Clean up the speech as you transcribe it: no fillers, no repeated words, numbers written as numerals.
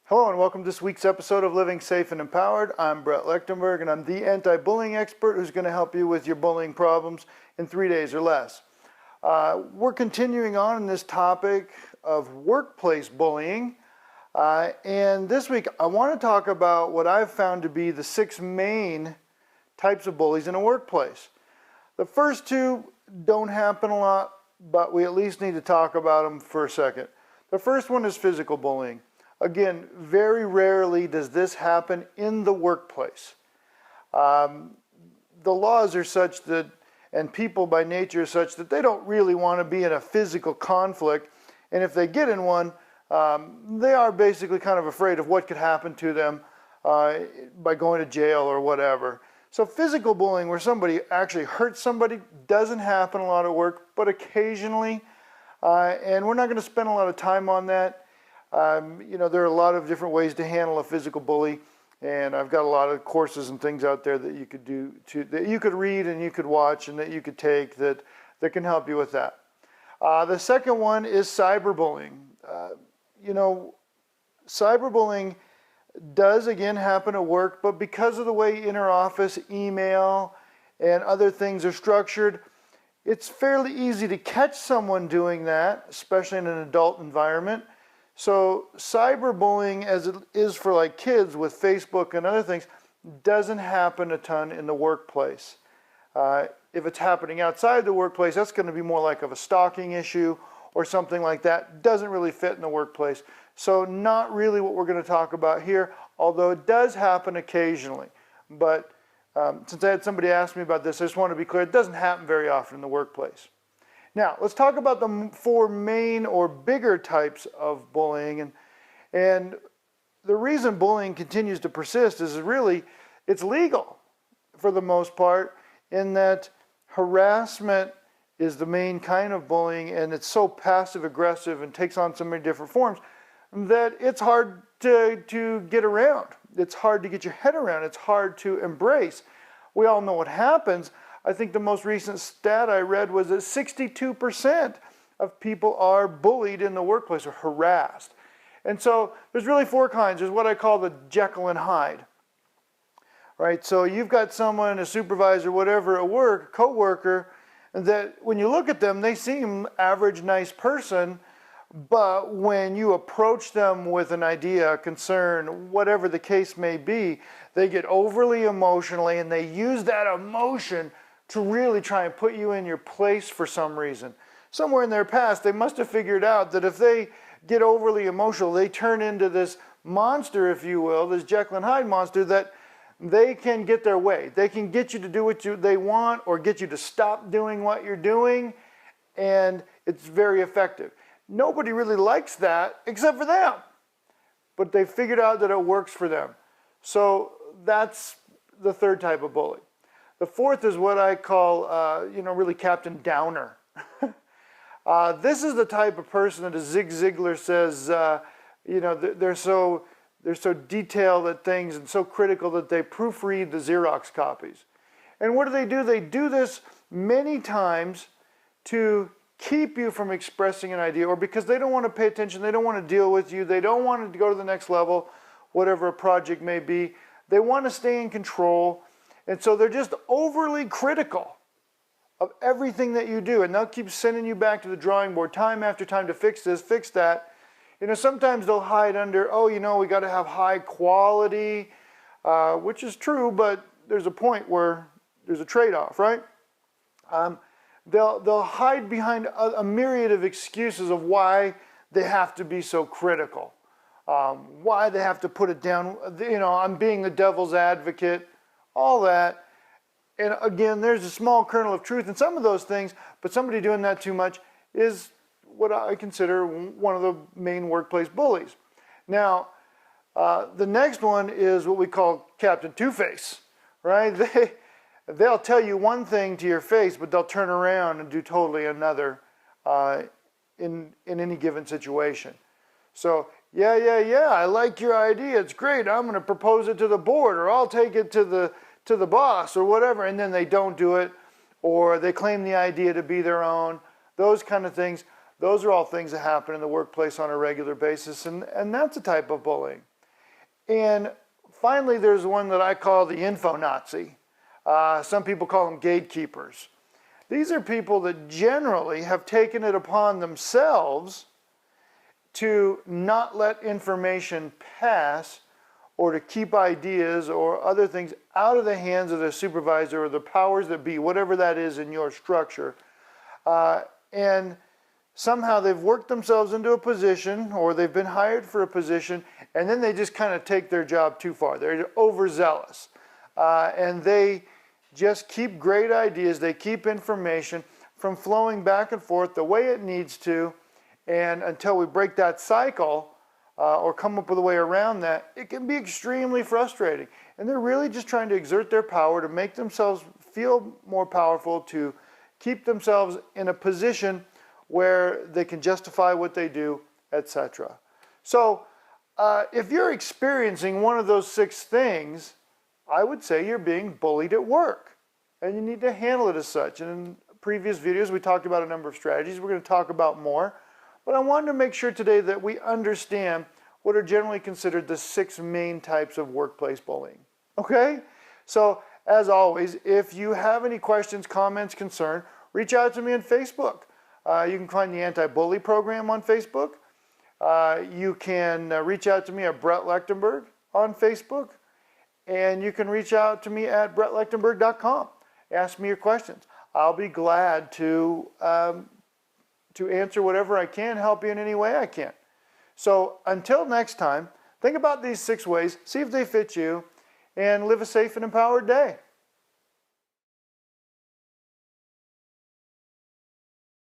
Hello and welcome to this week's episode of Living Safe and Empowered. I'm Brett Lechtenberg and I'm the anti-bullying expert who's going to help you with your bullying problems in 3 days or less. We're continuing on in this topic of workplace bullying. And this week I want to talk about what I've found to be the 6 main types of bullies in a workplace. The first 2 don't happen a lot, but we at least need to talk about them for a second. The first one is physical bullying. Again, very rarely does this happen in the workplace. The laws are such that, and people by nature are such that they don't really want to be in a physical conflict. And if they get in one, they are basically kind of afraid of what could happen to them by going to jail or whatever. So physical bullying, where somebody actually hurts somebody, doesn't happen a lot at work, but occasionally. And we're not going to spend a lot of time on that. There are a lot of different ways to handle a physical bully, and I've got a lot of courses and things out there that you could do, that you could read and you could watch and that you could take that can help you with that. The second one is cyberbullying. Cyberbullying does again happen at work, but because of the way inter-office email and other things are structured, it's fairly easy to catch someone doing that, especially in an adult environment. So cyberbullying, as it is for like kids with Facebook and other things, doesn't happen a ton in the workplace. If it's happening outside the workplace, that's going to be more like of a stalking issue or something like that. Doesn't really fit in the workplace. So not really what we're going to talk about here, although it does happen occasionally. But since I had somebody ask me about this, I just want to be clear, it doesn't happen very often in the workplace. Now, let's talk about the 4 main or bigger types of bullying. And the reason bullying continues to persist is really, it's legal for the most part, in that harassment is the main kind of bullying, and it's so passive-aggressive and takes on so many different forms that it's hard to get around. It's hard to get your head around. It's hard to embrace. We all know what happens. I think the most recent stat I read was that 62% of people are bullied in the workplace or harassed. And so there's really 4 kinds. There's what I call the Jekyll and Hyde. Right? So you've got someone, a supervisor, whatever at work, a co-worker, that when you look at them, they seem average, nice person, but when you approach them with an idea, a concern, whatever the case may be, they get overly emotionally and they use that emotion to really try and put you in your place for some reason. Somewhere in their past, they must have figured out that if they get overly emotional, they turn into this monster, if you will, this Jekyll and Hyde monster, that they can get their way. They can get you to do what they want or get you to stop doing what you're doing, and it's very effective. Nobody really likes that except for them, but they figured out that it works for them. So that's the 3rd type of bully. The 4th is what I call, really Captain Downer. This is the type of person that, as Zig Ziglar says, they're so detailed at things and so critical that they proofread the Xerox copies. And what do? They do this many times to keep you from expressing an idea, or because they don't want to pay attention, they don't want to deal with you, they don't want to go to the next level, whatever a project may be. They want to stay in control. And so they're just overly critical of everything that you do. And they'll keep sending you back to the drawing board time after time to fix this, fix that. Sometimes they'll hide under, we got to have high quality, which is true, but there's a point where there's a trade-off, right? They'll hide behind a myriad of excuses of why they have to be so critical, why they have to put it down. I'm being the devil's advocate. All that. And again, there's a small kernel of truth in some of those things, but somebody doing that too much is what I consider one of the main workplace bullies. Now, the next one is what we call Captain TwoFace, right? They'll tell you one thing to your face, but they'll turn around and do totally another in any given situation. So, yeah, I like your idea, it's great, I'm going to propose it to the board, or I'll take it to the boss, or whatever, and then they don't do it, or they claim the idea to be their own, those kind of things. Those are all things that happen in the workplace on a regular basis, and that's a type of bullying. And finally, there's one that I call the InfoNazi. Some people call them gatekeepers. These are people that generally have taken it upon themselves to not let information pass, or to keep ideas or other things out of the hands of their supervisor or the powers that be, whatever that is in your structure. And somehow they've worked themselves into a position, or they've been hired for a position, and then they just kind of take their job too far. They're overzealous. And they just keep great ideas, they keep information from flowing back and forth the way it needs to, and until we break that cycle, or come up with a way around that, it can be extremely frustrating. And they're really just trying to exert their power to make themselves feel more powerful, to keep themselves in a position where they can justify what they do, etc. So if you're experiencing one of those 6 things, I would say you're being bullied at work, and you need to handle it as such. And in previous videos, we talked about a number of strategies. We're going to talk about more. But I wanted to make sure today that we understand what are generally considered the 6 main types of workplace bullying. Okay? So, as always, if you have any questions, comments, concern, reach out to me on Facebook. You can find the Anti-Bully Program on Facebook. You can reach out to me at Brett Lechtenberg on Facebook. And you can reach out to me at brettlechtenberg.com. Ask me your questions. I'll be glad to answer whatever I can, help you in any way I can. So until next time, think about these 6 ways, see if they fit you, and live a safe and empowered day.